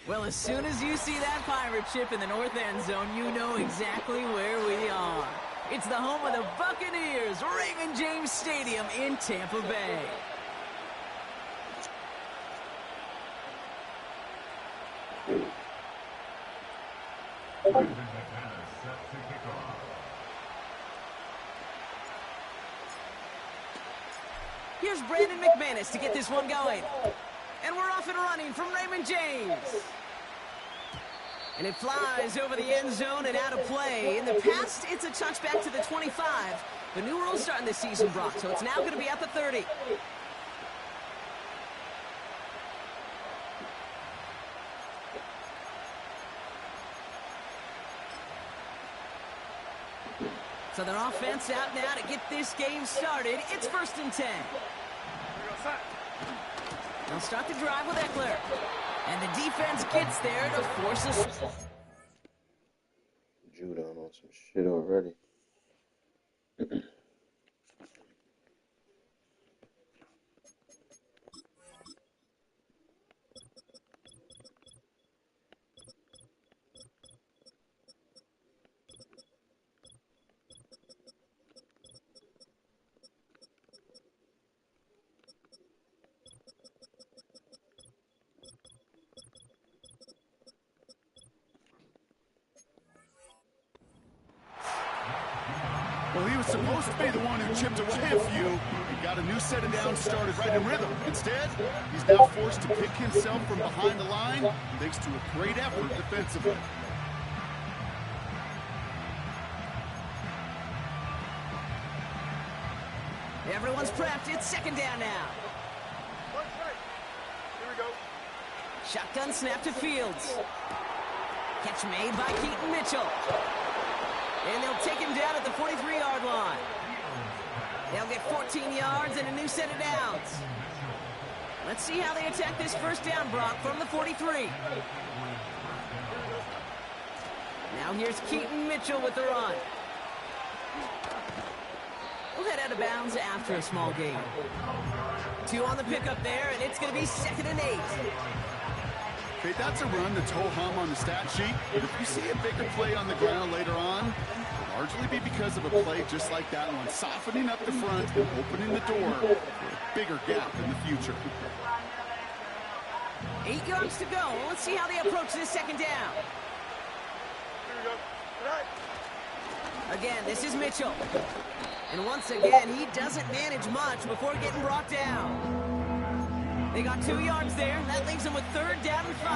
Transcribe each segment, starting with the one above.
Well, as soon as you see that pirate ship in the north end zone, you know exactly where we are. It's the home of the Buccaneers, Raymond James Stadium in Tampa Bay. Here's Brandon McManus to get this one going. And we're off and running from Raymond James. And it flies over the end zone and out of play. In the past, it's a touchback to the 25. The new rule starting this season, Brock, so it's now going to be at the 30. So their offense out now to get this game started. It's 1st and 10. They'll start the drive with Eckler. And the defense gets there to force us. Judah on some shit already. Well, he was supposed to be the one who chipped away a few and got a new set of downs started right in rhythm. Instead, he's now forced to pick himself from behind the line thanks to a great effort defensively. Everyone's prepped. It's 2nd down now. Here we go. Shotgun snap to Fields. Catch made by Keaton Mitchell. And they'll take him down at the 43-yard line. They'll get 14 yards and a new set of downs. Let's see how they attack this 1st down, Brock, from the 43. Now here's Keaton Mitchell with the run. We'll head out of bounds after a small gain. 2 on the pickup there, and it's going to be 2nd and 8. Okay, that's a run that's ho-hum on the stat sheet, but if you see a bigger play on the ground later on, it'll largely be because of a play just like that one, softening up the front and opening the door for a bigger gap in the future. 8 yards to go. Let's see how they approach this 2nd down. Here we go. Again, this is Mitchell. And once again, he doesn't manage much before getting brought down. They got 2 yards there. That leaves them with 3rd down and 5.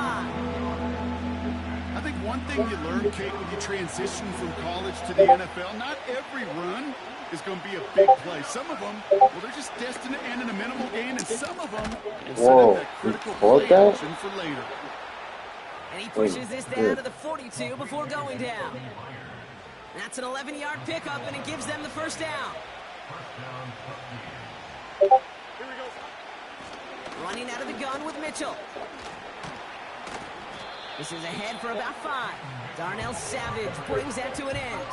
I think one thing you learn, Kate, when you transition from college to the NFL, not every run is going to be a big play. Some of them, well, they're just destined to end in a minimal gain, and some of them will set up that critical play action for later. And he pushes this down to the 42 before going down. That's an 11-yard pickup, and it gives them the 1st down. Here we go. Running out of the gun with Mitchell. This is ahead for about 5. Darnell Savage brings that to an end.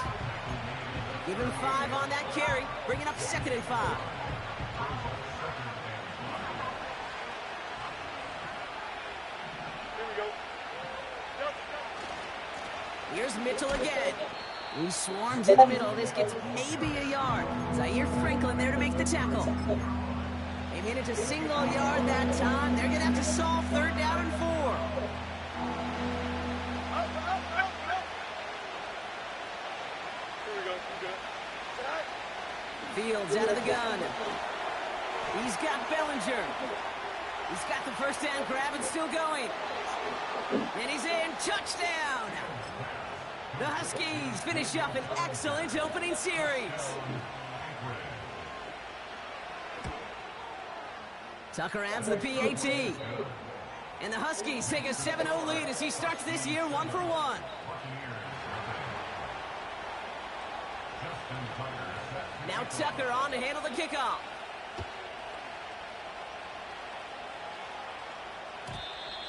Give him 5 on that carry, bringing up 2nd and 5. Here's Mitchell again. Who swarms in the middle. This gets maybe a yard. Zaire Franklin there to make the tackle. They made it a single yard that time. They're going to have to solve 3rd down and 4. Fields out of the gun. He's got Bellinger. He's got the first down grab and still going. And he's in. Touchdown! The Huskies finish up an excellent opening series. Tucker adds the PAT. And the Huskies take a 7-0 lead as he starts this year 1-for-1. Now Tucker on to handle the kickoff.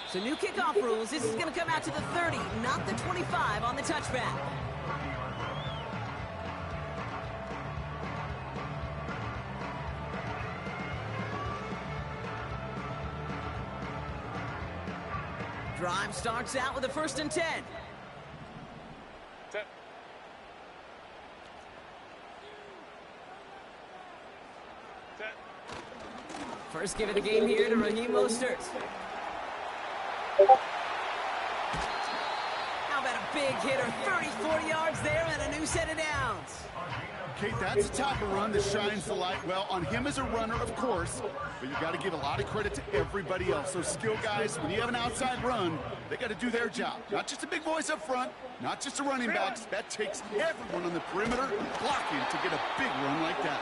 So new kickoff rules. This is going to come out to the 30, not the 25 on the touchback. Drive starts out with a 1st and 10. First give of the game here to Raheem Mostert. How about a big hitter? 34 yards there and a new set of downs. Okay, that's a type of run that shines the light well on him as a runner, of course, but you got to give a lot of credit to everybody else. Those skill guys, when you have an outside run, they got to do their job. Not just a big voice up front, not just the running backs. That takes everyone on the perimeter blocking to get a big run like that.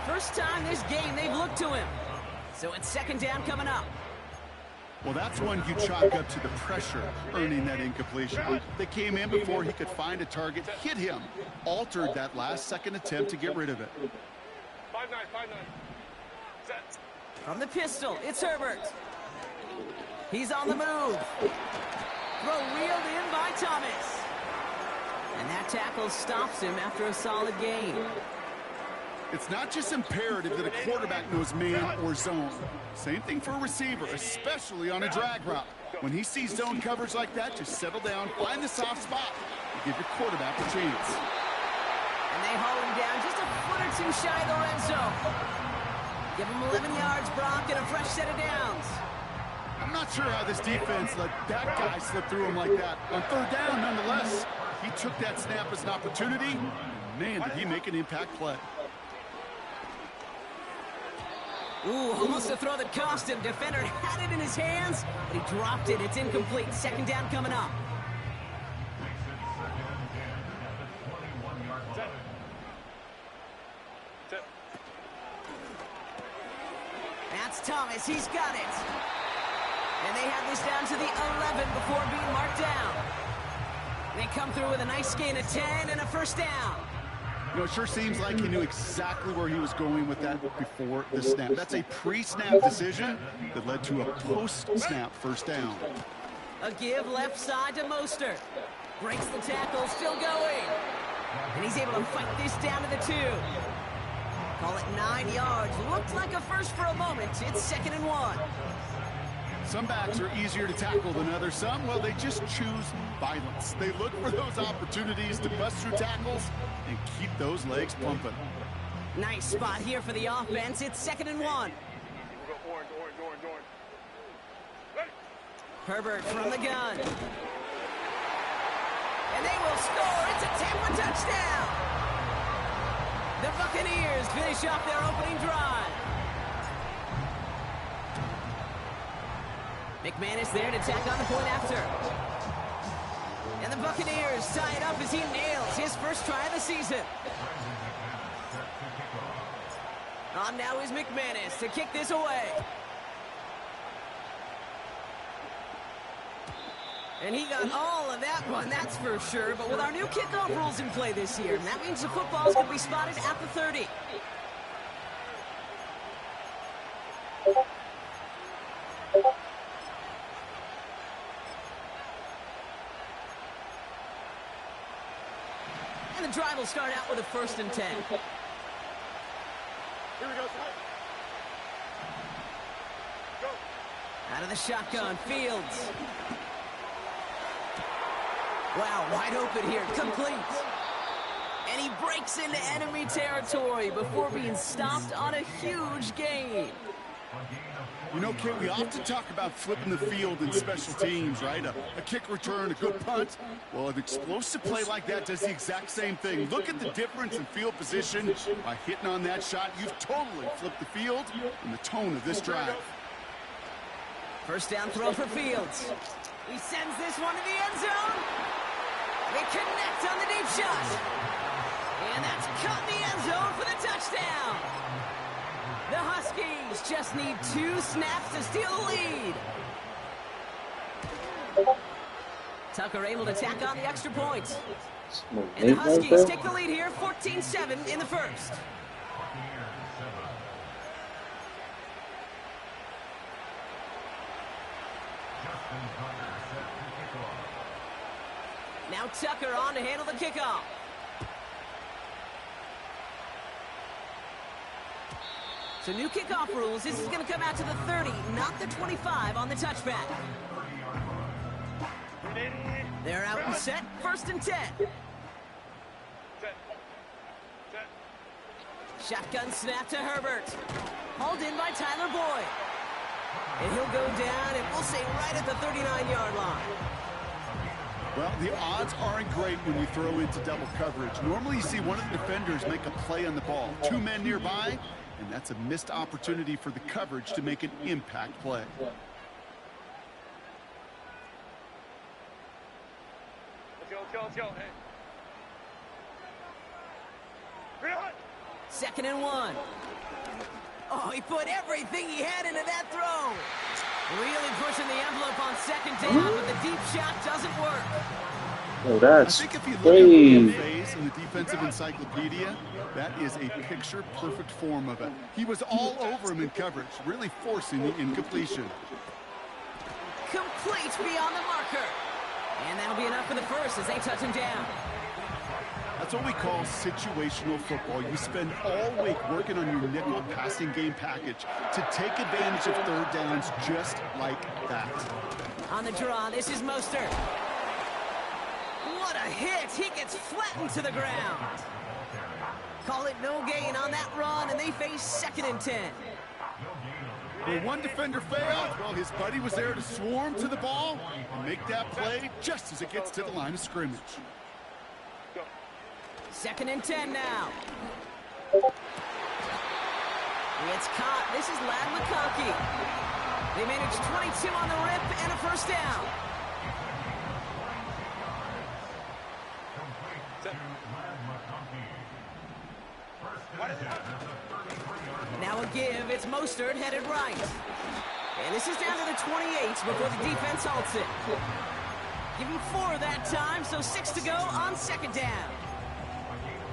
First time this game they've looked to him. So it's 2nd down coming up. Well, that's one you chalk up to the pressure earning that incompletion. They came in before he could find a target, hit him, altered that last-second attempt to get rid of it. 5-9, 5-9. Set. From the pistol, it's Herbert. He's on the move. Throw reeled in by Thomas. And that tackle stops him after a solid gain. It's not just imperative that a quarterback knows man or zone. Same thing for a receiver, especially on a drag route. When he sees zone coverage like that, just settle down, find the soft spot, and give your quarterback a chance. And they haul him down just a foot or two shy of the red zone. Give him 11 yards, Brock, and a fresh set of downs. I'm not sure how this defense let that guy slip through him like that. On 3rd down, nonetheless, he took that snap as an opportunity. Man, did he make an impact play. Ooh, almost a throw that cost him. Defender had it in his hands, but he dropped it. It's incomplete. 2nd down coming up. That's Thomas. He's got it. And they have this down to the 11 before being marked down. They come through with a nice gain of 10 and a 1st down. You know, it sure seems like he knew exactly where he was going with that before the snap. That's a pre-snap decision that led to a post-snap 1st down. A give left side to Mostert. Breaks the tackle, still going. And he's able to fight this down to the 2. Call it 9 yards. Looked like a first for a moment. It's 2nd and 1. Some backs are easier to tackle than others. Some, well, they just choose violence. They look for those opportunities to bust through tackles and keep those legs pumping. Nice spot here for the offense. It's 2nd and 1. We'll go orange. Ready? Herbert from the gun. And they will score. It's a Tampa touchdown. The Buccaneers finish off their opening drive. McManus there to tack on the point after. And the Buccaneers tie it up as he nails his first try of the season. On now is McManus to kick this away. And he got all of that one, that's for sure. But with our new kickoff rules in play this year, that means the football's going to be spotted at the 30. And the drive will start out with a 1st and 10. Here we go. Go. Out of the shotgun, Fields. Wow, wide open here, complete. And he breaks into enemy territory before being stopped on a huge gain. You know, Kate, we often talk about flipping the field in special teams, right? A kick return, a good punt. Well, an explosive play like that does the exact same thing. Look at the difference in field position. By hitting on that shot, you've totally flipped the field and the tone of this drive. First down throw for Fields. He sends this one to the end zone. They connect on the deep shot. And that's caught in the end zone for the touchdown. The Huskies just need 2 snaps to steal the lead. Tucker able to tack on the extra point. And the Huskies take the lead here, 14-7 in the first. Now Tucker on to handle the kickoff. So new kickoff rules. This is going to come out to the 30, not the 25 on the touchback. They're out and set. First and 10. Shotgun snap to Herbert. Hauled in by Tyler Boyd. And he'll go down, and we'll say right at the 39-yard line. Well, the odds aren't great when you throw into double coverage. Normally you see one of the defenders make a play on the ball. 2 men nearby, and that's a missed opportunity for the coverage to make an impact play. Let's go. Hey. Bring it on. 2nd and 1. Oh, he put everything he had into that throw. Really pushing the envelope on 2nd down, but the deep shot doesn't work. Oh, that's I think if you look crazy. at the phase in the defensive encyclopedia, that is a picture-perfect form of it. He was all over him in coverage, really forcing the incompletion. Complete beyond the marker. And that'll be enough for the first as they touch him down. That's what we call situational football. You spend all week working on your nickel passing game package to take advantage of 3rd downs just like that. On the draw, this is Mostert. What a hit! He gets flattened to the ground. Call it no gain on that run, and they face 2nd and 10. When one defender failed, well, his buddy was there to swarm to the ball and make that play just as it gets to the line of scrimmage. 2nd and 10 now. It's caught. This is Ladd McConkey. They managed 22 on the rip and a first down. Now a give. It's Mostert headed right. And this is down to the 28 before the defense halts it. Give him 4 that time, so 6 to go on 2nd down.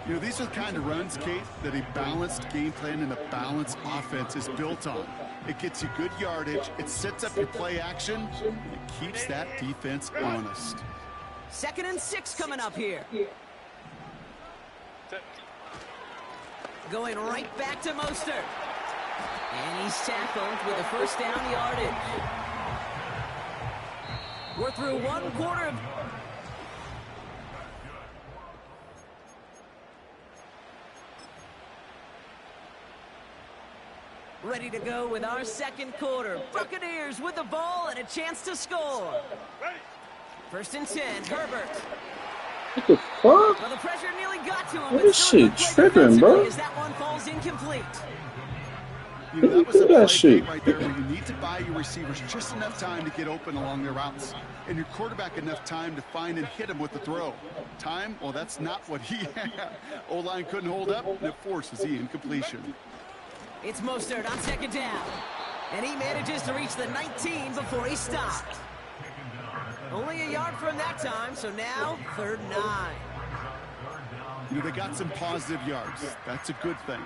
You know, these are the kind of runs, Kate, that a balanced game plan and a balanced offense is built on. It gets you good yardage, it sets up your play action, and it keeps that defense honest. 2nd and 6 coming up here. Going right back to Mostert. And he's tackled with a first down yardage. We're through 1 quarter of... Ready to go with our 2nd quarter. Buccaneers with the ball and a chance to score. Ready. 1st and 10, Herbert. What the fuck? Well, the pressure nearly got to him. What but is still a shit good play tripping, bro? defensively as that one falls incomplete. You know, that was a Look at that play shit. right there where you need to buy your receivers just enough time to get open along their routes, and your quarterback enough time to find and hit him with the throw. Time? Well, that's not what he had. O-line couldn't hold up, and it forces the incompletion. It's Mostert on 2nd down. And he manages to reach the 19 before he stopped. Only a yard from that time, so now 3rd and 9. You know, they got some positive yards. That's a good thing.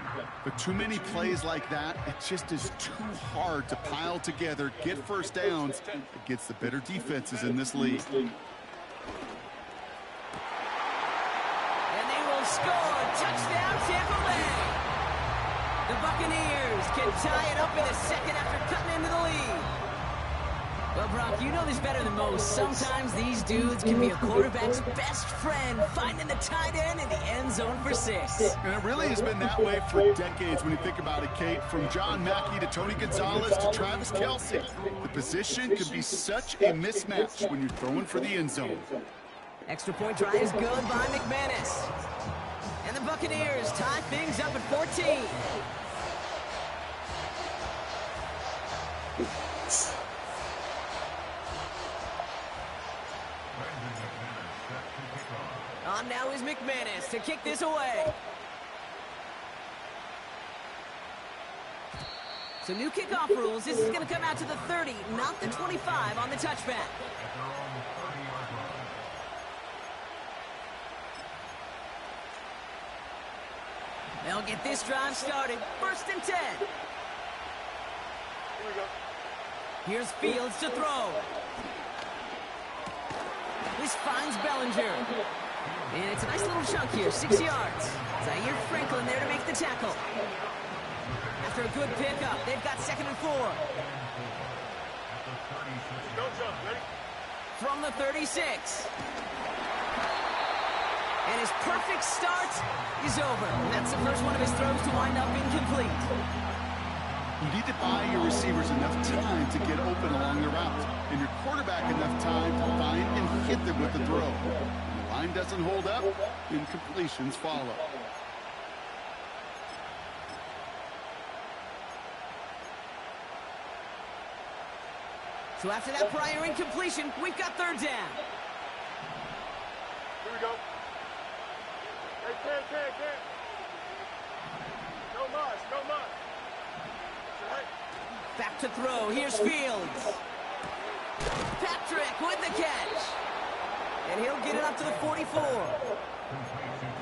But too many plays like that, it just is too hard to pile together, get first downs against the better defenses in this league. And they will score. Touchdown, Tampa Bay. The Buccaneers can tie it up in a second after cutting into the lead. Well, Brock, you know this better than most. Sometimes these dudes can be a quarterback's best friend, finding the tight end in the end zone for 6. And it really has been that way for decades when you think about it, Kate. From John Mackey to Tony Gonzalez to Travis Kelce, the position can be such a mismatch when you're throwing for the end zone. Extra point try is good by McManus. And the Buccaneers tie things up at 14. On now is McManus to kick this away. So new kickoff rules. This is going to come out to the 30, not the 25 on the touchback. They'll get this drive started. 1st and 10. Here we go. Here's Fields to throw. This finds Bellinger. And it's a nice little chunk here, 6 yards. Zaire Franklin there to make the tackle. After a good pickup, they've got 2nd and 4. Go, Joe. Ready? From the 36. And his perfect start is over. That's the first one of his throws to wind up incomplete. You need to buy your receivers enough time to get open along the route, and your quarterback enough time to find and hit them with the throw. When the line doesn't hold up, incompletions follow. So after that prior incompletion, we've got 3rd down. Here we go. Hey, Ken. No mas, no mas. Right. Back to throw. Here's Fields. Patrick with the catch. And he'll get it up to the 44.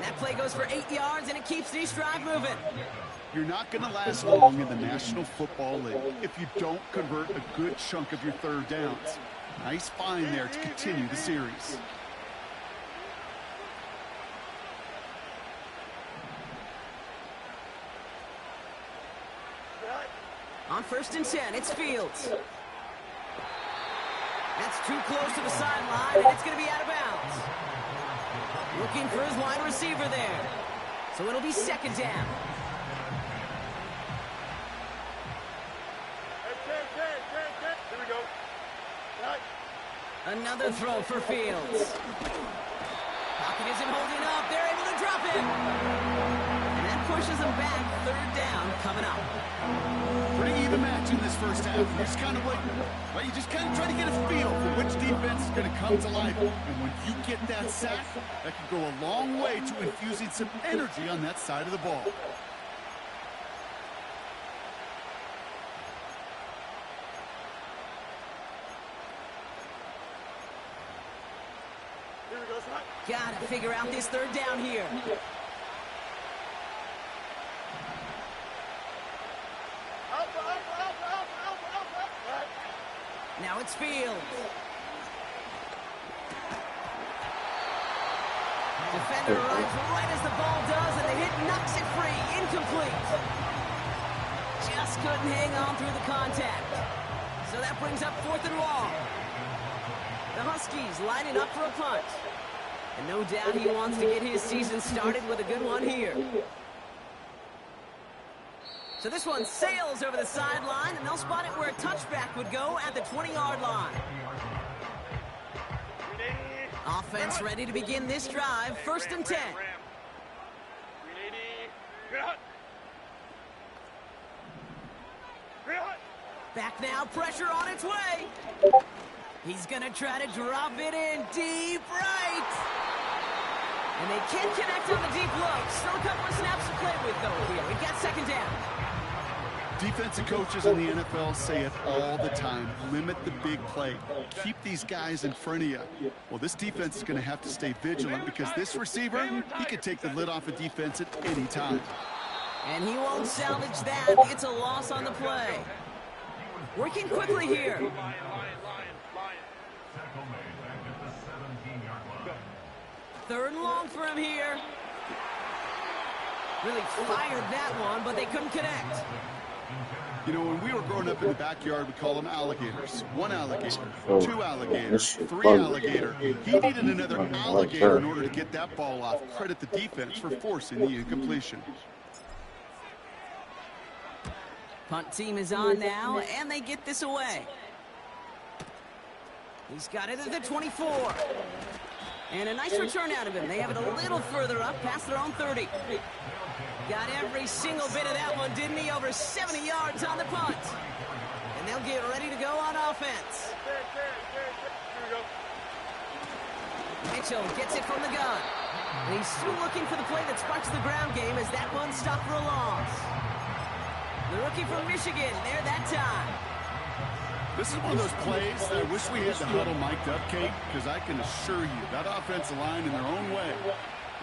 That play goes for 8 yards, and it keeps this drive moving. You're not going to last long in the National Football League if you don't convert a good chunk of your 3rd downs. Nice find there to continue the series. On 1st and 10, it's Fields. That's too close to the sideline, and it's going to be out of bounds. Looking for his wide receiver there. So it'll be 2nd down. Hey, Ken. Here we go. Right. Another throw for Fields. Pocket isn't holding up. They're able to drop him. And that pushes them back. 3rd down coming up. Pretty even match in this first half. You just kind of you just kind of try to get a feel for which defense is going to come to life. And when you get that sack, that can go a long way to infusing some energy on that side of the ball. Here we go, son. Gotta figure out this 3rd down here. Alpha. Right. Now it's Fields. Defender arrives right as the ball does, and the hit knocks it free. Incomplete. Just couldn't hang on through the contact. So that brings up 4th and long. The Huskies lining up for a punt. And no doubt he wants to get his season started with a good one here. So this one sails over the sideline, and they'll spot it where a touchback would go at the 20-yard line. Offense ready to begin this drive. 1st and 10. Back now, pressure on its way. He's going to try to drop it in deep right. And they can't connect on the deep look. Still a couple of snaps to play with, though, here. We've got 2nd down. Defensive coaches in the NFL say it all the time. Limit the big play. Keep these guys in front of you. Well, this defense is going to have to stay vigilant because this receiver, he can take the lid off a defense at any time. And he won't salvage that. It's a loss on the play. Working quickly here. 3rd and long for him here. Really fired that one, but they couldn't connect. You know, when we were growing up in the backyard, we call them alligators. One alligator, two alligators, three alligator. He needed another alligator in order to get that ball off. Credit the defense for forcing the incompletion. Punt team is on now, and they get this away. He's got it at the 24. And a nice return out of him. They have it a little further up, past their own 30. Got every single bit of that one, didn't he? Over 70 yards on the punt. And they'll get ready to go on offense. Mitchell gets it from the gun. And he's still looking for the play that sparks the ground game as that one stopped for a loss. The rookie from Michigan, there that time. This is one of those plays that I wish we had the huddle mic'd up, Kate, because I can assure you that offensive line in their own way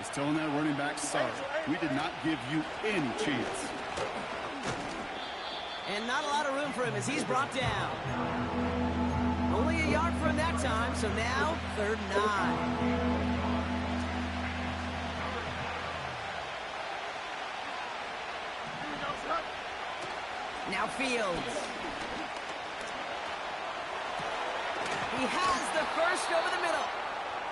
is telling that running back, sorry, we did not give you any chance. And not a lot of room for him as he's brought down. Only a yard for him that time, so now 3rd and 9. Now Fields. He has the first over the middle.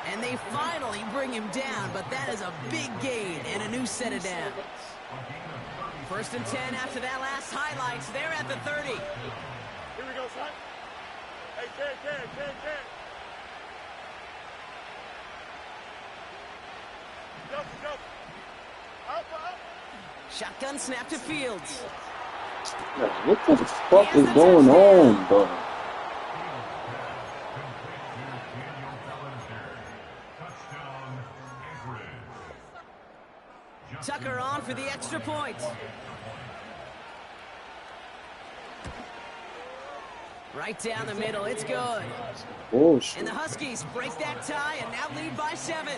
And they finally bring him down, but that is a big gain and a new set of downs. 1st and 10 after that last highlights. They're at the 30. Here we go, son. Hey, Ken. Go. Up. Shotgun snap to Fields. What the fuck is going on, bro? Tucker on for the extra point. Right down the middle, it's good. Bullshit. And the Huskies break that tie and now lead by 7.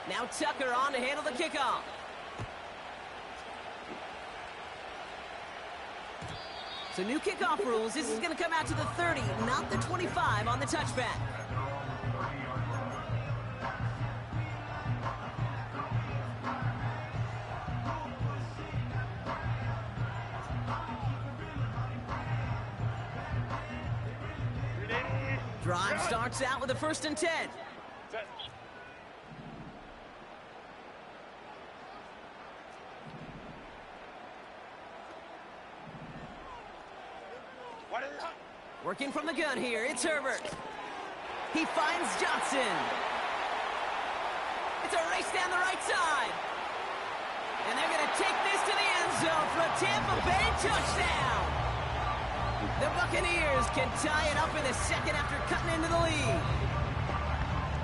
Now Tucker on to handle the kickoff. So new kickoff rules. This is going to come out to the 30, not the 25 on the touchback. Drive starts out with a 1st and 10. Working from the gun here, it's Herbert. He finds Johnson. It's a race down the right side. And they're going to take this to the end zone for a Tampa Bay touchdown. The Buccaneers can tie it up in the second after cutting into the lead.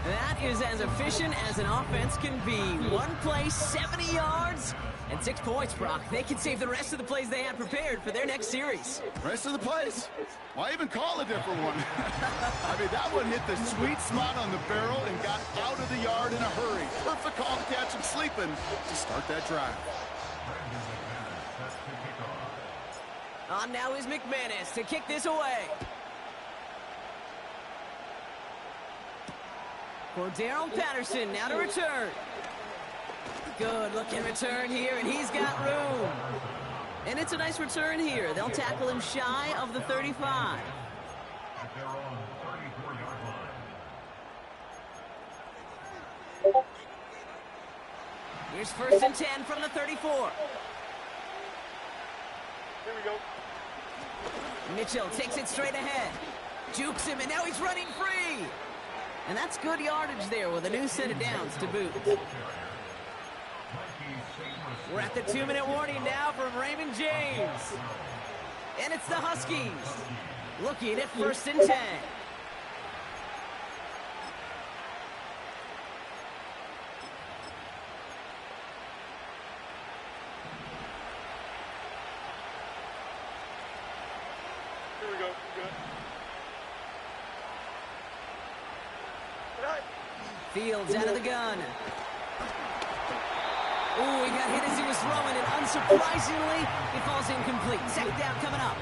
That is as efficient as an offense can be. One play, 70 yards, and 6 points, Brock. They can save the rest of the plays they had prepared for their next series. Rest of the plays? Why even call a different one? I mean, that one hit the sweet spot on the barrel and got out of the yard in a hurry. Perfect call to catch him sleeping to start that drive. On now is McManus to kick this away. For Darrell Patterson, now to return. Good looking return here, and he's got room. And it's a nice return here. They'll tackle him shy of the 35. Here's 1st and 10 from the 34. Here we go. Mitchell takes it straight ahead. Jukes him, and now he's running free. And that's good yardage there with a new set of downs to boot. We're at the 2-minute warning now from Raymond James. And it's the Huskies looking at 1st and 10. Here we go. Good. Fields out of the gun. got hit as he was throwing, and unsurprisingly, it falls incomplete. Second down coming up.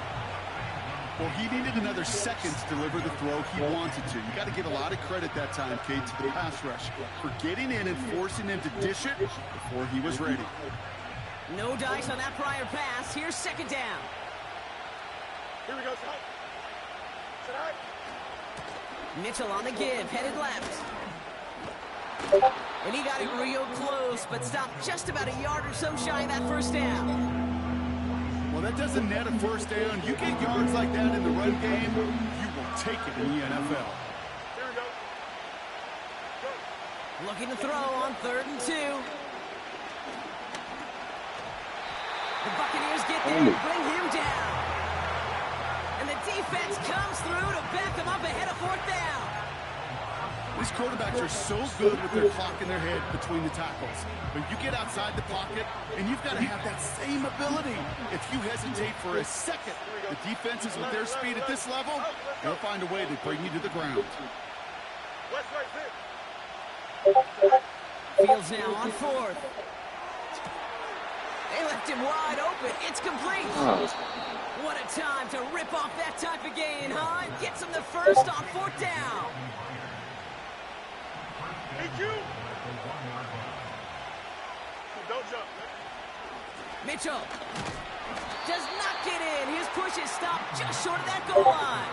Well, he needed another second to deliver the throw he wanted to. You got to give a lot of credit that time, Kate, to the pass rush for getting in and forcing him to dish it before he was ready. No dice on that prior pass. Here's second down. Here we go, Scott. Sit high. Mitchell on the give, headed left. And he got it real close, but stopped just about a yard or so shy of that first down. Well, that doesn't net a first down. You get yards like that in the run game, you will take it in the NFL. Here we go. Go. Looking to throw on 3rd and 2. The Buccaneers get there and bring him down. And the defense comes through to back him up ahead of 4th down. These quarterbacks are so good with their clock in their head between the tackles. But you get outside the pocket, and you've got to have that same ability. If you hesitate for a second, the defenses with their speed at this level, they'll find a way to bring you to the ground. West right, Fields now on 4th. They left him wide open. It's complete. What a time to rip off that type of gain, huh? Gets him the first on 4th down. EQ. Don't jump. Mitchell does not get in. His push is stopped just short of that goal line.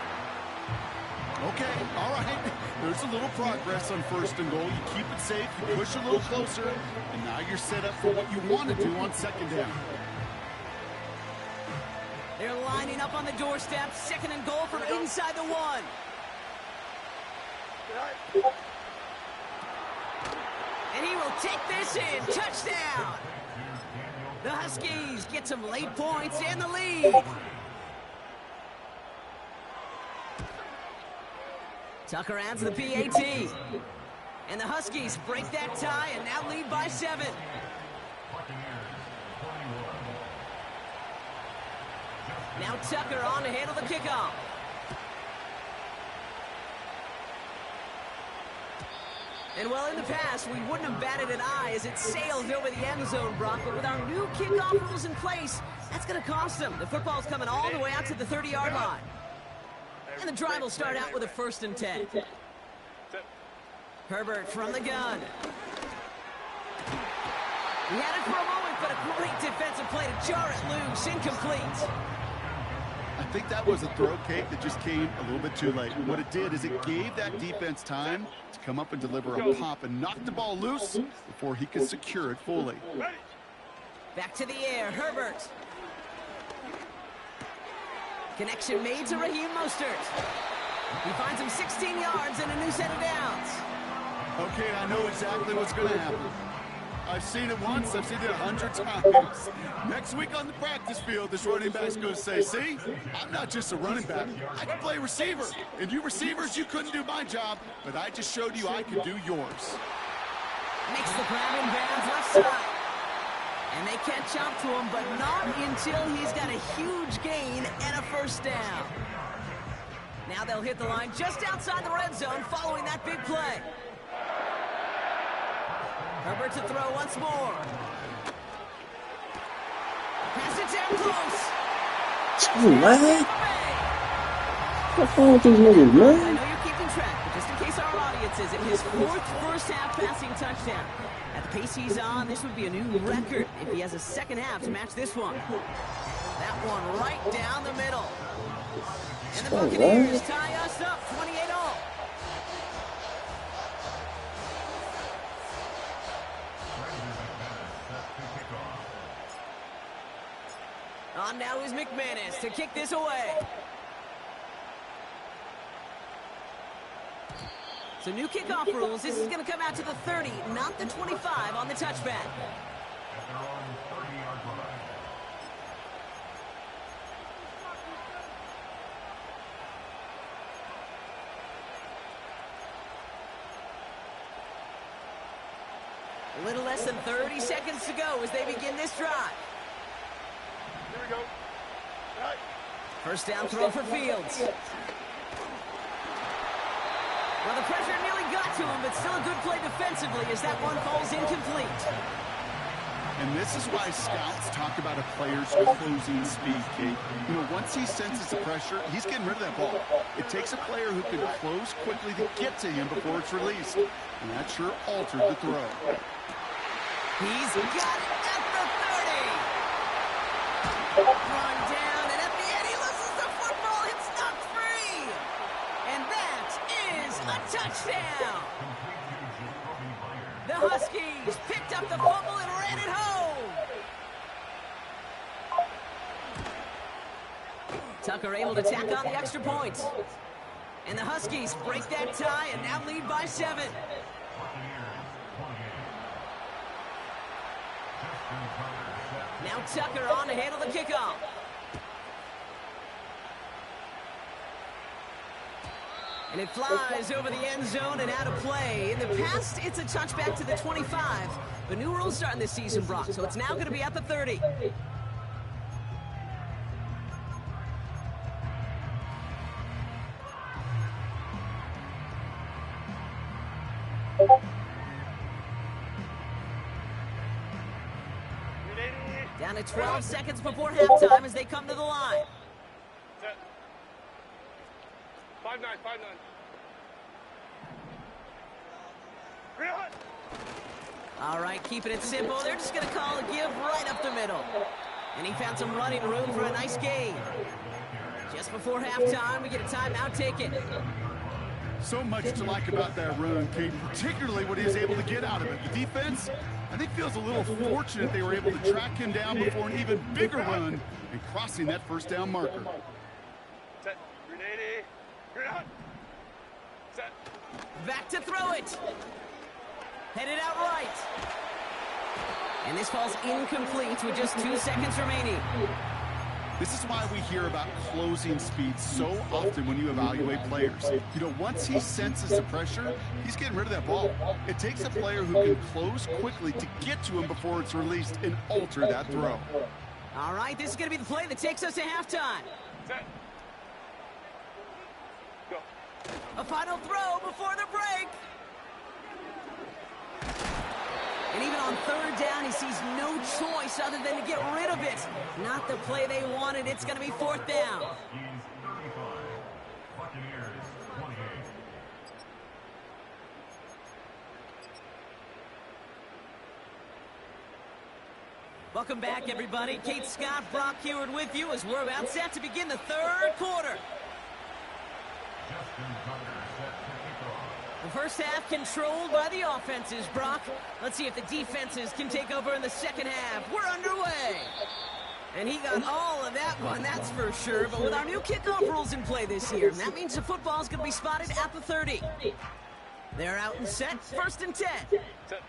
Okay, all right. There's a little progress on 1st and goal. You keep it safe, you push a little closer, and now you're set up for what you want to do on 2nd down. They're lining up on the doorstep. 2nd and goal from inside the 1. And he will take this in. Touchdown! The Huskies get some late points and the lead. Tucker adds the PAT. And the Huskies break that tie and now lead by 7. Now Tucker on to handle the kickoff. And well, in the past, we wouldn't have batted an eye as it sails over the end zone, Brock. But with our new kickoff rules in place, that's going to cost them. The football's coming all the way out to the 30-yard line. And the drive will start out with a 1st and 10. Herbert from the gun. He had it for a moment, but a great defensive play to jar it loose. Incomplete. I think that was a throw, Kate, that just came a little bit too late. What it did is it gave that defense time to come up and deliver a pop and knock the ball loose before he could secure it fully. Back to the air, Herbert. Connection made to Raheem Mostert. He finds him 16 yards and a new set of downs. Okay, I know exactly what's going to happen. I've seen it once, I've seen it 100 times. Next week on the practice field, this running back's going to say, see, I'm not just a running back, I can play receiver. And you receivers, you couldn't do my job, but I just showed you I could do yours. Makes the grab in bounds left side. And they catch up to him, but not until he's got a huge gain and a 1st down. Now they'll hit the line just outside the red zone following that big play. Herbert to throw once more. Pass it down close. What? What's wrong with these niggas, man? I know you're keeping track, but just in case our audience isn't, his 4th first-half passing touchdown. At the pace he's on, this would be a new record if he has a 2nd half to match this one. That one right down the middle. And the Buccaneers tie us up 28-all. On now is McManus to kick this away. So new kickoff rules. This is going to come out to the 30, not the 25 on the touchback. A little less than 30 seconds to go as they begin this drive. Here we go. Right. First down throw for Fields. Well, the pressure nearly got to him, but still a good play defensively as that one falls incomplete. And This is why scouts talk about a player's closing speed, Kate. You know, once he senses the pressure, he's getting rid of that ball. It takes a player who can close quickly to get to him before it's released. And that sure altered the throw. He's got it at the 30. Run down, and at the end, he loses the football. It's knocked free. And that is a touchdown. The Huskies picked up the fumble and ran it home. Tucker able to tack on the extra point. And the Huskies break that tie and now lead by 7. Now Tucker on to handle the kickoff. And it flies over the end zone and out of play. In the past, it's a touchback to the 25. But new rules starting this season, Brock, so it's now going to be at the 30. Down to 12 seconds before halftime as they come to the line. Set. 5-9, 5-9. All right, keeping it simple. They're just going to call a give right up the middle. And he found some running room for a nice gain. Just before halftime, we get a timeout taken. So much to like about that run, Kate, particularly what he was able to get out of it. The defense, I think, feels a little fortunate they were able to track him down before an even bigger run and crossing that first down marker. Set. Grenade. Grenade. Set. Back to throw it. Headed out right. And this falls incomplete with just 2 seconds remaining. This is why we hear about closing speed so often when you evaluate players. You know, once he senses the pressure, he's getting rid of that ball. It takes a player who can close quickly to get to him before it's released and alter that throw. All right, this is going to be the play that takes us to halftime. Set. Go. A final throw before the break. And even on third down, he sees no choice other than to get rid of it. Not the play they wanted. It's going to be 4th down. Welcome back, everybody. Kate Scott, Brock Heward with you as we're about set to begin the 3rd quarter. The first half controlled by the offenses, Brock. Let's see if the defenses can take over in the second half. We're underway. And he got all of that one, that's for sure. But with our new kickoff rules in play this year, that means the football is going to be spotted at the 30. They're out and set, 1st and 10. Set.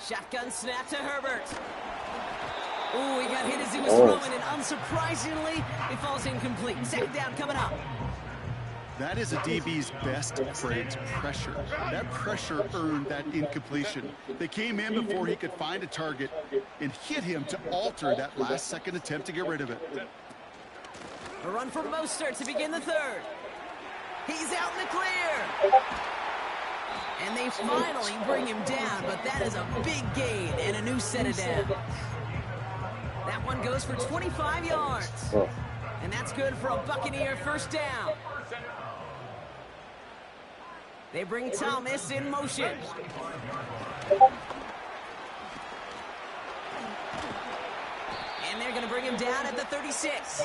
Shotgun snap to Herbert. Ooh, he got hit as he was throwing, and unsurprisingly, it falls incomplete. 2nd down coming up. That is a DB's best trait, pressure. That pressure earned that incompletion. They came in before he could find a target and hit him to alter that last-second attempt to get rid of it. A run from Mostert to begin the 3rd. He's out in the clear. And they finally bring him down, but that is a big gain and a new set of downs. That one goes for 25 yards. And that's good for a Buccaneer 1st down. They bring Thomas in motion. And they're going to bring him down at the 36.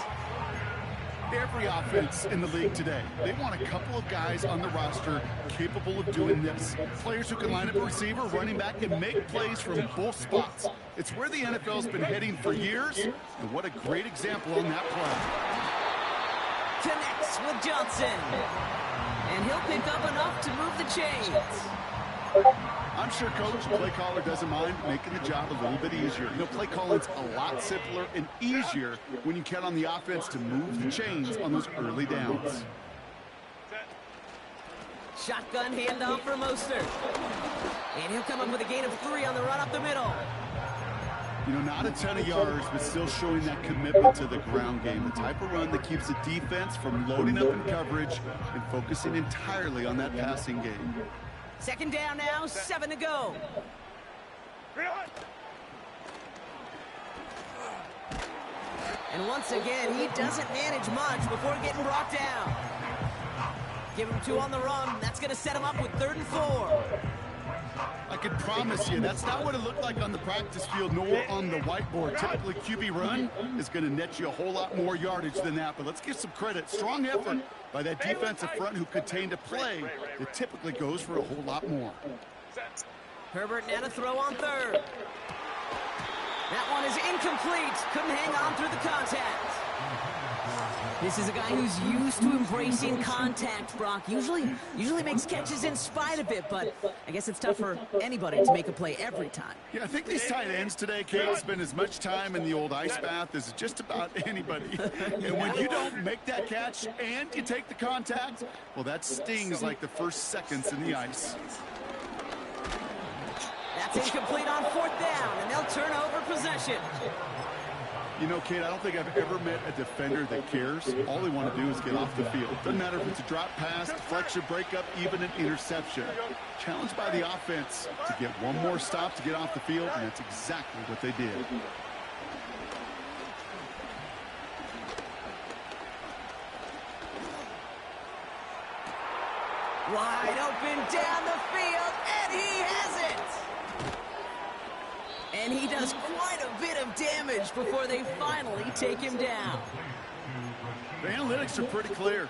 Every offense in the league today, they want a couple of guys on the roster capable of doing this. Players who can line up a receiver, running back, and make plays from both spots. It's where the NFL's been heading for years, and what a great example on that play. Connects with Johnson. And he'll pick up enough to move the chains. I'm sure Coach, play caller, doesn't mind making the job a little bit easier. You know, play calling's a lot simpler and easier when you count on the offense to move the chains on those early downs. Shotgun handoff for Mostert. And he'll come up with a gain of 3 on the run up the middle. You know, not a ton of yards, but still showing that commitment to the ground game. The type of run that keeps the defense from loading up in coverage and focusing entirely on that passing game. Second down now, 7 to go. And once again, he doesn't manage much before getting brought down. Give him 2 on the run. That's going to set him up with 3rd and 4. I can promise you, that's not what it looked like on the practice field nor on the whiteboard. Typically, QB run is going to net you a whole lot more yardage than that. But let's give some credit. Strong effort by that defensive front who contained a play that typically goes for a whole lot more. Herbert now to throw on 3rd. That one is incomplete. Couldn't hang on through the contact. This is a guy who's used to embracing contact, Brock. Usually makes catches in spite of it, but I guess it's tough for anybody to make a play every time. Yeah, I think these tight ends today, Kate, spend as much time in the old ice bath as just about anybody. And when you don't make that catch and you take the contact, well, that stings like the first seconds in the ice. That's incomplete on 4th down, and they'll turn over possession. You know, Kate, I don't think I've ever met a defender that cares. All they want to do is get off the field. Doesn't matter if it's a drop pass, deflection, breakup, even an interception. Challenged by the offense to get one more stop to get off the field, and that's exactly what they did. Wide open down the field, and he has it! And he does quite a bit of damage before they finally take him down. The analytics are pretty clear.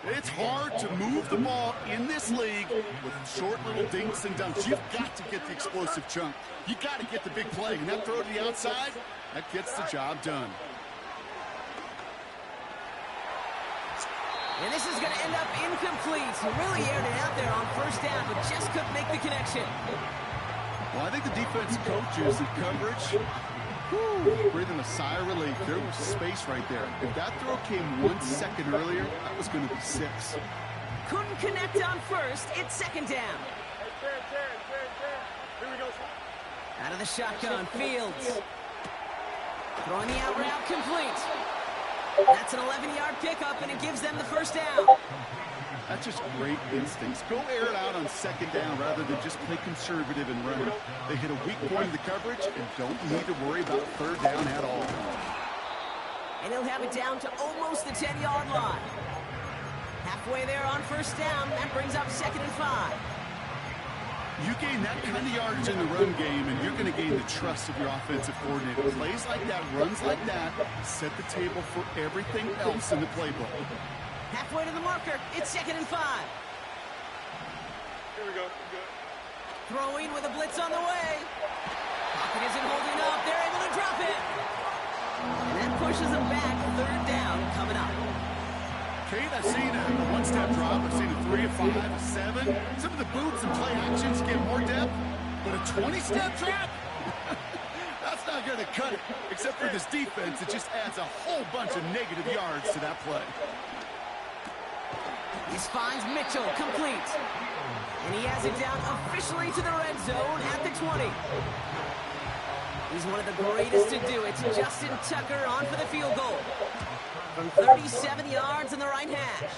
It's hard to move the ball in this league with short little dinks and dunks. You've got to get the explosive chunk. You got to get the big play. And that throw to the outside, that gets the job done. And this is going to end up incomplete. He really aired it out there on 1st down, but just couldn't make the connection. Well, I think the defense coaches in coverage, breathing a sigh of relief. There was space right there. If that throw came 1 second earlier, that was going to be 6. Couldn't connect on 1st. It's 2nd down. Here we go. Out of the shotgun, Fields. Throwing the out route complete. That's an 11-yard pickup, and it gives them the 1st down. That's just great instincts. Go air it out on 2nd down rather than just play conservative and run. They hit a weak point of the coverage and don't need to worry about 3rd down at all. And he'll have it down to almost the 10-yard line. Halfway there on 1st down. That brings up 2nd and 5. You gain that kind of yardage in the run game, and you're going to gain the trust of your offensive coordinator. Plays like that, runs like that, set the table for everything else in the playbook. Halfway to the marker. It's 2nd and 5. Here we go. Throwing with a blitz on the way. Pocket isn't holding up. They're able to drop it. And that pushes them back. 3rd down coming up. Kate, I've seen a one-step drop. I've seen a 3, a 5, a 7. Some of the boots and play actions get more depth, but a 20-step drop? That's not going to cut it. Except for this defense, it just adds a whole bunch of negative yards to that play. This finds Mitchell, complete. And he has it down officially to the red zone at the 20. He's one of the greatest to do it. Justin Tucker on for the field goal. From 37 yards in the right hash.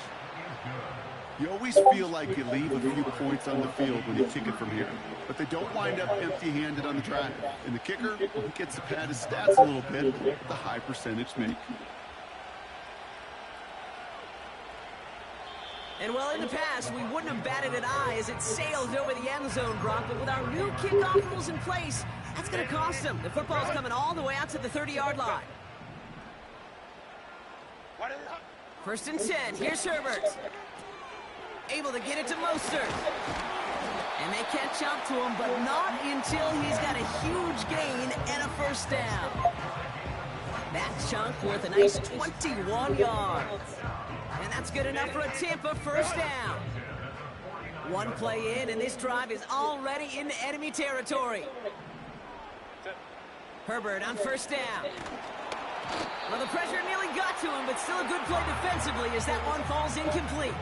You always feel like you leave a few points on the field when you kick it from here. But they don't wind up empty-handed on the drive. And the kicker gets to pad his stats a little bit with the high percentage make. And well, in the past, we wouldn't have batted an eye as it sailed over the end zone, Brock. But with our new kickoff rules in place, that's going to cost them. The football's coming all the way out to the 30-yard line. 1st and 10. Here's Herbert. Able to get it to Mostert. And they catch up to him, but not until he's got a huge gain and a 1st down. That chunk worth a nice 21 yards. And that's good enough for a Tampa 1st down. One play in, and this drive is already into enemy territory. Herbert on 1st down. Well, the pressure nearly got to him, but still a good play defensively as that one falls incomplete.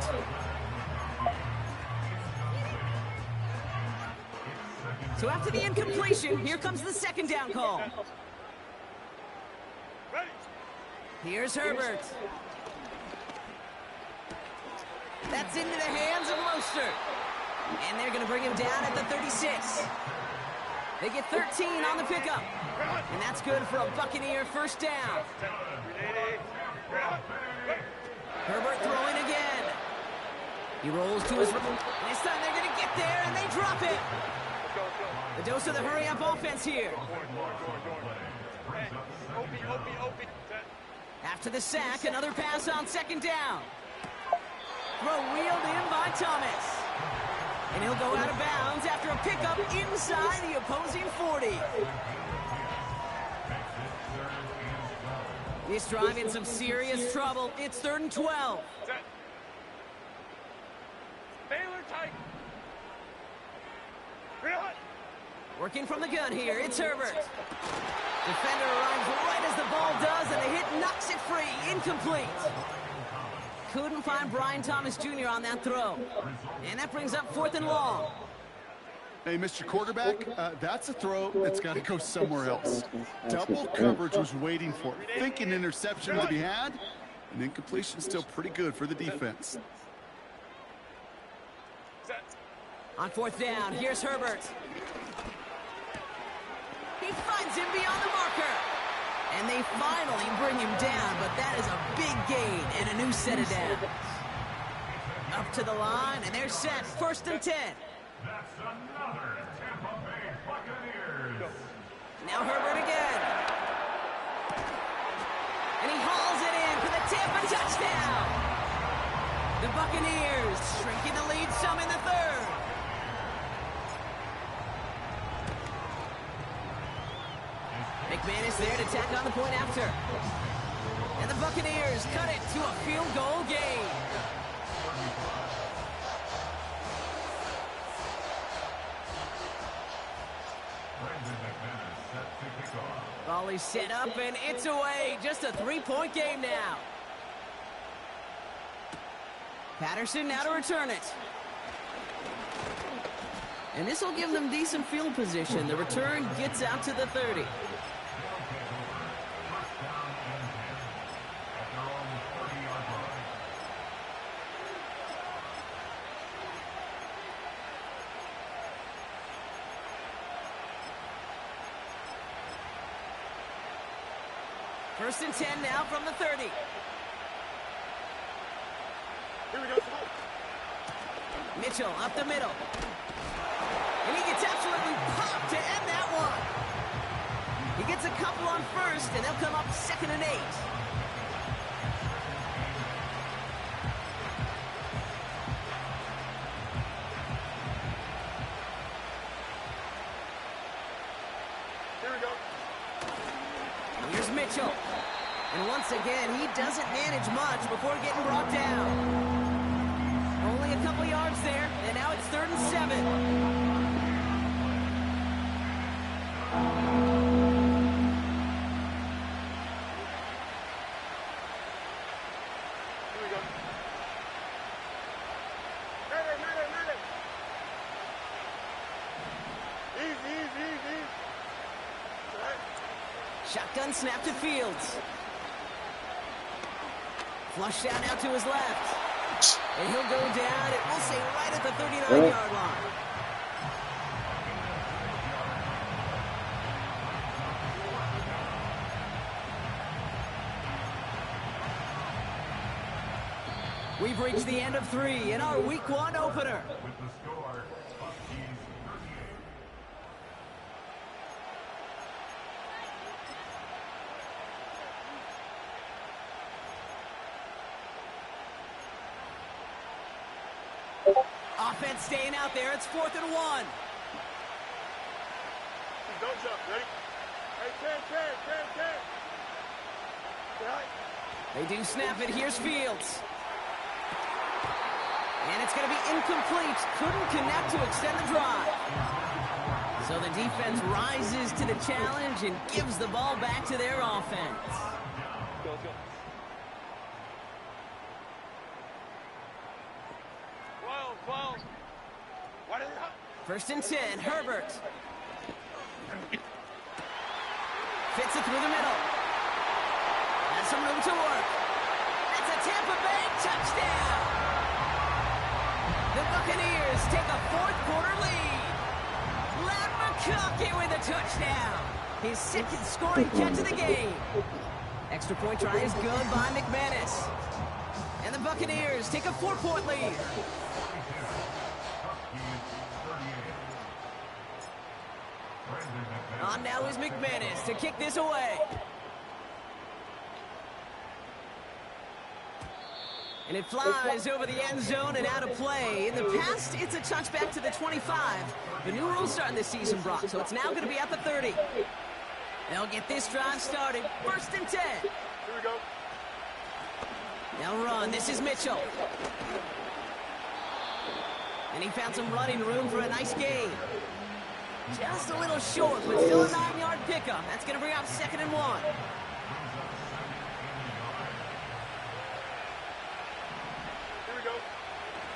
So after the incompletion, here comes the 2nd down call. Here's Herbert. That's into the hands of Mostert. And they're going to bring him down at the 36. They get 13 on the pickup. And that's good for a Buccaneer first down. Herbert throwing again. He rolls to his... And this time they're going to get there, and they drop it. The dose of the hurry-up offense here. After the sack, another pass on second down. Throw wheeled in by Thomas. And he'll go out of bounds after a pickup inside the opposing 40. This drive in some serious trouble. It's 3rd and 12. Working from the gun here, it's Herbert. Defender arrives right as the ball does, and the hit knocks it free. Incomplete. Couldn't find Brian Thomas Jr. on that throw. And that brings up 4th and long. Hey, Mr. Quarterback, that's a throw that's got to go somewhere else. Double coverage was waiting for it. Thinking interception to be had, and incompletion still pretty good for the defense. On 4th down, here's Herbert. He finds him beyond the marker. And they finally bring him down, but that is a big gain and a new set of downs. Up to the line, and they're set. 1st and 10. That's another Tampa Bay Buccaneers. Now Herbert again. And he hauls it in for the Tampa touchdown. The Buccaneers shrinking the lead some in the 3rd. McManus there to tack on the point after. And the Buccaneers cut it to a field goal game. Volley set up, and it's away. Just a 3-point game now. Patterson now to return it. And this will give them decent field position. The return gets out to the 30. First and 10 now from the 30. Here we go. Mitchell up the middle. And he gets absolutely popped to end that one. He gets a couple on first, and they'll come up 2nd and 8. Here we go. Here's Mitchell. And once again, he doesn't manage much before getting brought down. Only a couple yards there, and now it's 3rd and 7. Here we go. Minute. Easy. All right. Shotgun snap to Fields. Flush down now to his left. And he'll go down, and we'll say right at the 39-yard line. We've reached the end of 3 in our Week 1 opener. With the score, Huskies 38. Offense staying out there. It's 4th and 1. Don't jump. Ready? Hey, 10. Right. They do snap it. Here's Fields. And it's going to be incomplete. Couldn't connect to extend the drive. So the defense rises to the challenge and gives the ball back to their offense. Go. 12. What is it? 1st and 10, Herbert. Fits it through the middle. Has some room to work. That's a Tampa Bay touchdown. The Buccaneers take a fourth-quarter lead. Len McConkey with a touchdown. His second scoring catch of the game. Extra point try is good by McManus. And the Buccaneers take a 4-point lead. On now is McManus to kick this away. And it flies over the end zone and out of play. In the past, it's a touchback to the 25. The new rules starting this season, Brock, so it's now going to be at the 30. They'll get this drive started. 1st and 10. Here we go. Now run. This is Mitchell. And he found some running room for a nice gain. Just a little short, but still a 9-yard pickup. That's going to bring up 2nd and 1. Here we go.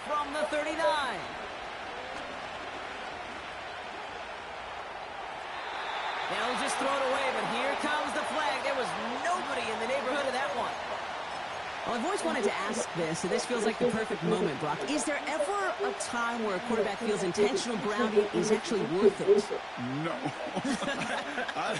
From the 39. They'll just throw it away, but here comes the flag. There was nobody in the neighborhood of that one. Well, I've always wanted to ask this, and this feels like the perfect moment, Brock. Is there ever a time where a quarterback feels intentional grounding is actually worth it? No. I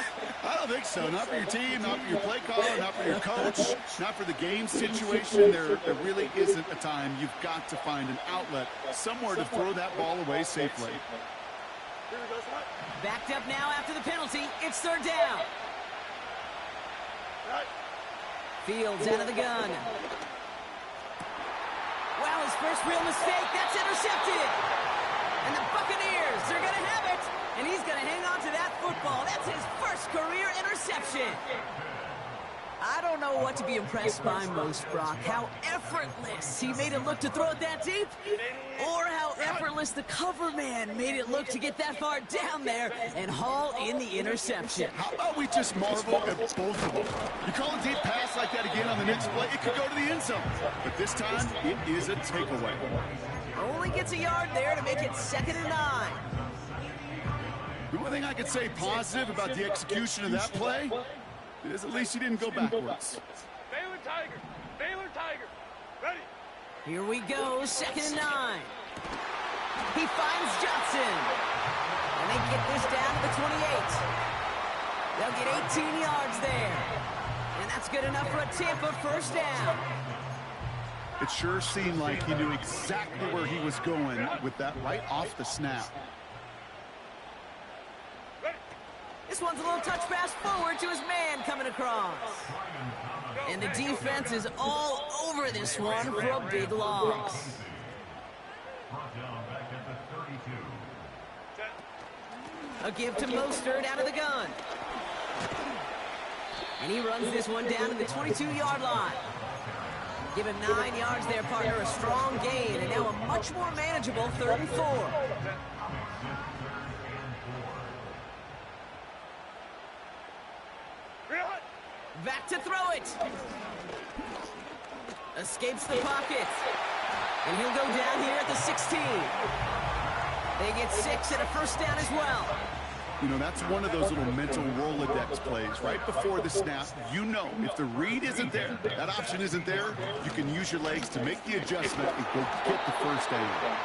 don't think so. Not for your team, not for your play caller, not for your coach, not for the game situation. There really isn't a time. You've got to find an outlet, somewhere to throw that ball away safely. Here we go, Scott. Backed up now after the penalty. It's 3rd down. Right. Fields out of the gun. Wow, his first real mistake. That's intercepted. And the Buccaneers, they're going to have it. And he's going to hang on to that football. That's his first career interception. I don't know what to be impressed by most, Brock. How effortless he made it look to throw it that deep, or how effortless the cover man made it look to get that far down there and haul in the interception. How about we just marvel at both of them? You call a deep pass like that again on the next play, it could go to the end zone. But this time, it is a takeaway. Only gets a yard there to make it 2nd and 9. The one thing I could say positive about the execution of that play is at least he didn't go backwards. Baylor Tiger. Baylor Tiger. Ready. Here we go, 2nd and 9. He finds Johnson. And they get this down to the 28. They'll get 18 yards there. And that's good enough for a Tampa 1st down. It sure seemed like he knew exactly where he was going with that right off the snap. This one's a little touch pass forward to his man coming across. And the defense is all over this one for a big loss. A give to Mostert out of the gun. And he runs this one down to the 22-yard line. Give him 9 yards there, partner. A strong gain, and now a much more manageable 3rd and 4. Back to throw it. Escapes the pocket. And he'll go down here at the 16. They get 6 and a 1st down as well. You know, that's one of those little mental Rolodex plays. Right before the snap, you know if the read isn't there, that option isn't there, you can use your legs to make the adjustment and go get the 1st down.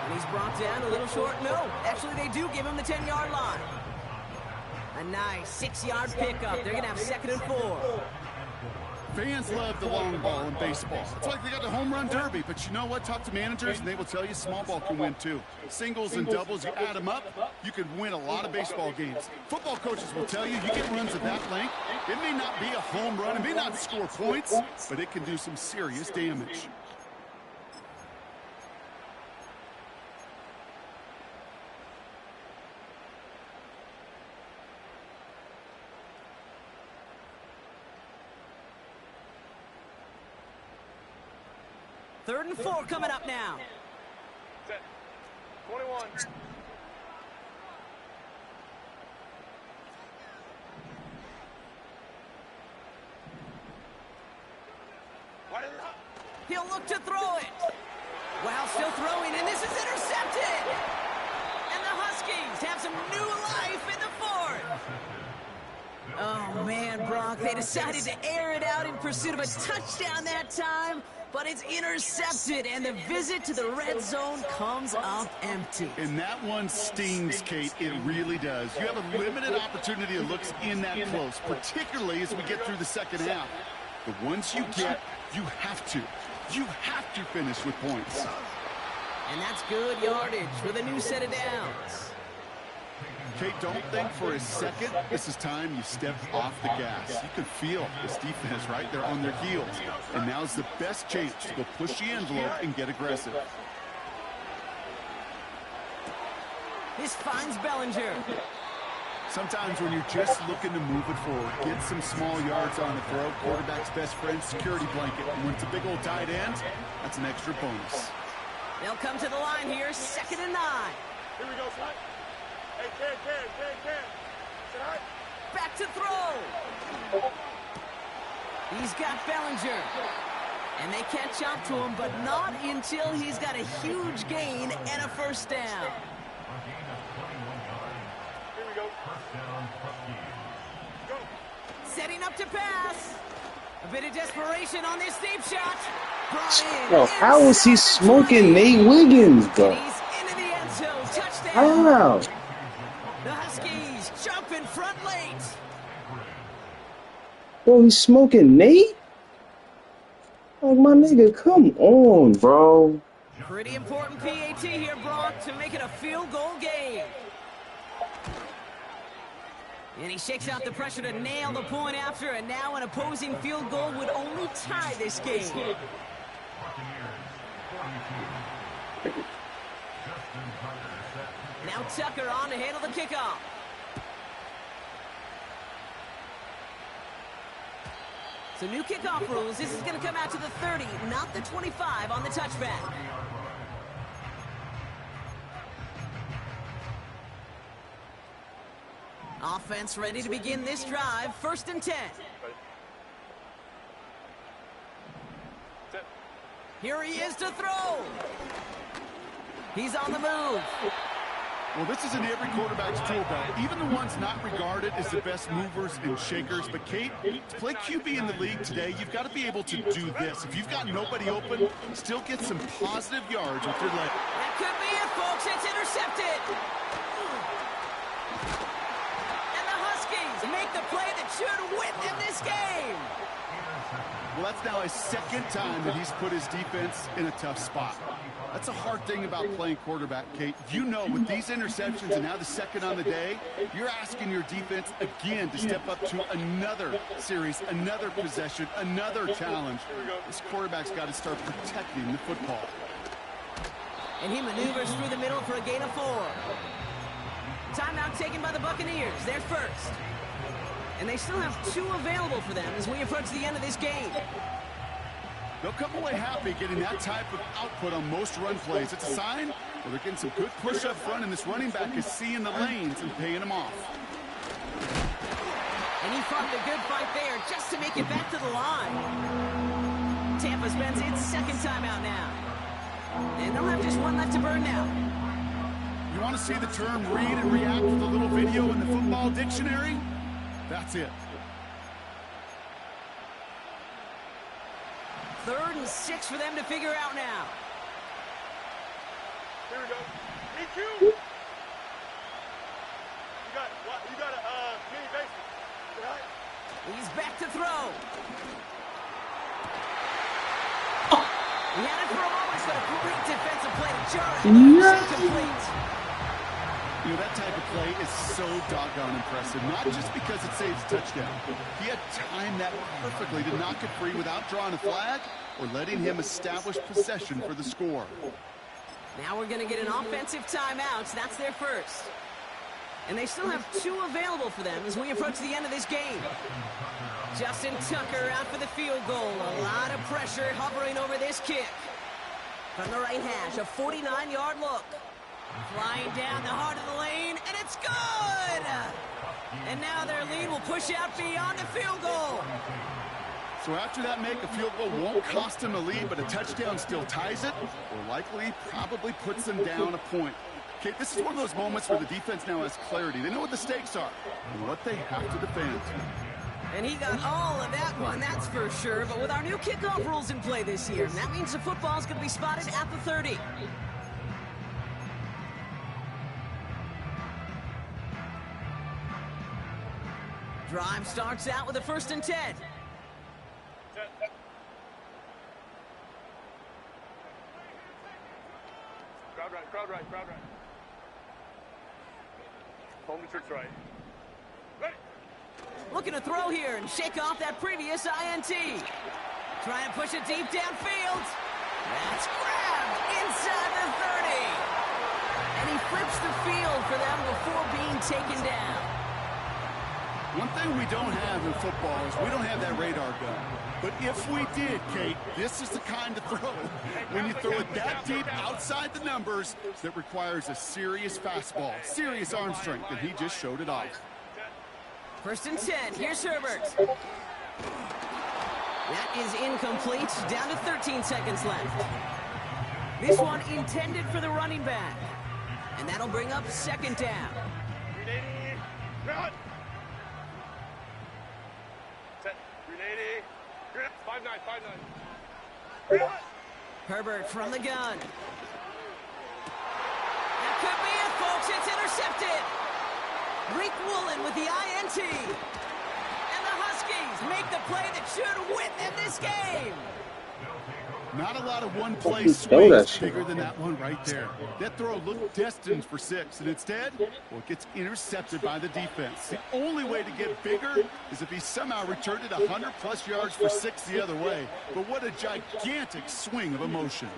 And he's brought down a little short. No, actually they do give him the 10-yard line. A nice 6-yard pickup. They're going to have 2nd and 4. Fans love the long ball in baseball. It's like they got the home run derby, but you know what? Talk to managers, and they will tell you small ball can win too. Singles and doubles, you add them up, you could win a lot of baseball games. Football coaches will tell you, you get runs of that length, it may not be a home run, it may not score points, but it can do some serious damage. Third and 4 coming up now. Set. 21. He'll look to throw it. Wow, still throwing, and this is intercepted. And the Huskies have some new life in the 4th. Oh, man, Brock, they decided to air it out in pursuit of a touchdown that time, but it's intercepted, and the visit to the red zone comes up empty. And that one stings, Kate. It really does. You have a limited opportunity that looks in that close, particularly as we get through the second half. But once you get, you have to finish with points. And that's good yardage for the new set of downs. Kate, don't think for a second this is time you step off the gas. You can feel this defense right there on their heels. And now's the best chance to go push the envelope and get aggressive. This finds Bellinger. Sometimes when you're just looking to move it forward, get some small yards on the throw, quarterback's best friend, security blanket. And when it's a big old tight end, that's an extra bonus. They'll come to the line here, 2nd and 9. Here we go, son. Hey, Ken. Sit high. Back to throw. He's got Bellinger. And they catch up to him, but not until he's got a huge gain and a first down. Here we go. First down, Huskies. Go. Setting up to pass. A bit of desperation on this deep shot. Brought in. Bro, how is he smoking Nate Wiggins, bro? And he's into the end zone. Touchdown. How? The Huskies jump in front late. Bro, he's smoking Nate? Like, my nigga, come on, bro. Pretty important PAT here, Brock, to make it a field goal game. And he shakes out the pressure to nail the point after, and now an opposing field goal would only tie this game. Now Tucker on to handle the kickoff. So new kickoff rules. This is going to come out to the 30, not the 25 on the touchback. Offense ready to begin this drive. 1st and 10. Here he is to throw. He's on the move. Well, this is in every quarterback's tool belt, even the ones not regarded as the best movers and shakers. But, Kate, to play QB in the league today, you've got to be able to do this. If you've got nobody open, still get some positive yards with your leg. That could be it, folks. It's intercepted. And the Huskies make the play that should win them this game. Well, that's now his 2nd time that he's put his defense in a tough spot. That's a hard thing about playing quarterback, Kate. You know, with these interceptions and now the 2nd on the day, you're asking your defense again to step up to another series, another possession, another challenge. This quarterback's got to start protecting the football. And he maneuvers through the middle for a gain of 4. Timeout taken by the Buccaneers. They're first. And they still have 2 available for them as we approach the end of this game. They'll come away happy getting that type of output on most run plays. It's a sign where they're getting some good push up front, and this running back is seeing the lanes and paying them off. And he fought the good fight there just to make it back to the line. Tampa spends its 2nd timeout now. And they'll have just 1 left to burn now. You want to see the term read and react with a little video in the football dictionary? That's it. 3rd and 6 for them to figure out now. Here we go. EQ. You got a mini basement. Sit high. He's back to throw. He had it for a moment, but a great defensive play to jar it. Incomplete. You know, that type of play is so doggone impressive, not just because it saves a touchdown. He had timed that perfectly to knock it free without drawing a flag or letting him establish possession for the score. Now we're going to get an offensive timeout. That's their first. And they still have 2 available for them as we approach the end of this game. Justin Tucker out for the field goal. A lot of pressure hovering over this kick. From the right hash, a 49-yard look. Flying down the heart of the lane, and it's good! And now their lead will push out beyond the field goal. So after that make, a field goal won't cost them a lead, but a touchdown still ties it, or likely probably puts them down a point. Kate, this is one of those moments where the defense now has clarity. They know what the stakes are and what they have to defend. And he got all of that one, that's for sure. But with our new kickoff rules in play this year, that means the football's going to be spotted at the 30. Drive starts out with a 1st and 10. Crowd right, crowd right, crowd right. Home to church right. Ready. Looking to throw here and shake off that previous INT. Trying to push it deep downfield. That's grabbed inside the 30. And he flips the field for them before being taken down. One thing we don't have in football is we don't have that radar gun. But if we did, Kate, this is the kind of throw, when you throw it that deep outside the numbers, that requires a serious fastball, serious arm strength, and he just showed it off. 1st and 10, here's Herbert. That is incomplete, down to 13 seconds left. This one intended for the running back. And that'll bring up 2nd down. 380. 5-9, 5-9. Herbert from the gun. That could be it, folks. It's intercepted. Reek Woolen with the INT. And the Huskies make the play that should win them this game. Not a lot of one-play swings bigger than that one right there. That throw looked destined for 6, and instead, well, it gets intercepted by the defense. The only way to get bigger is if he somehow returned it 100-plus yards for 6 the other way. But what a gigantic swing of emotion.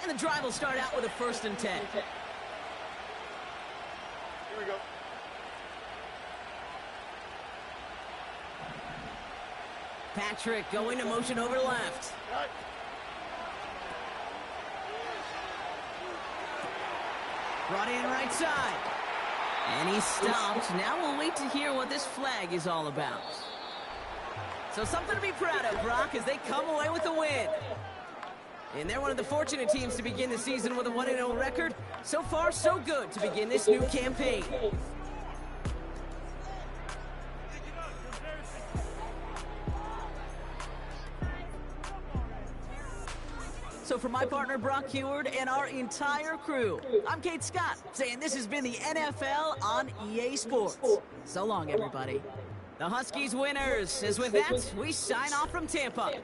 And the drive will start out with a 1st and 10. Here we go. Patrick going to motion over left. Brought in right side. And he stopped. Now we'll wait to hear what this flag is all about. So something to be proud of, Brock, as they come away with the win. And they're one of the fortunate teams to begin the season with a 1-0 record. So far, so good to begin this new campaign. So for my partner, Brock Heward, and our entire crew, I'm Kate Scott, saying this has been the NFL on EA Sports. So long, everybody. The Huskies winners, as with that, we sign off from Tampa.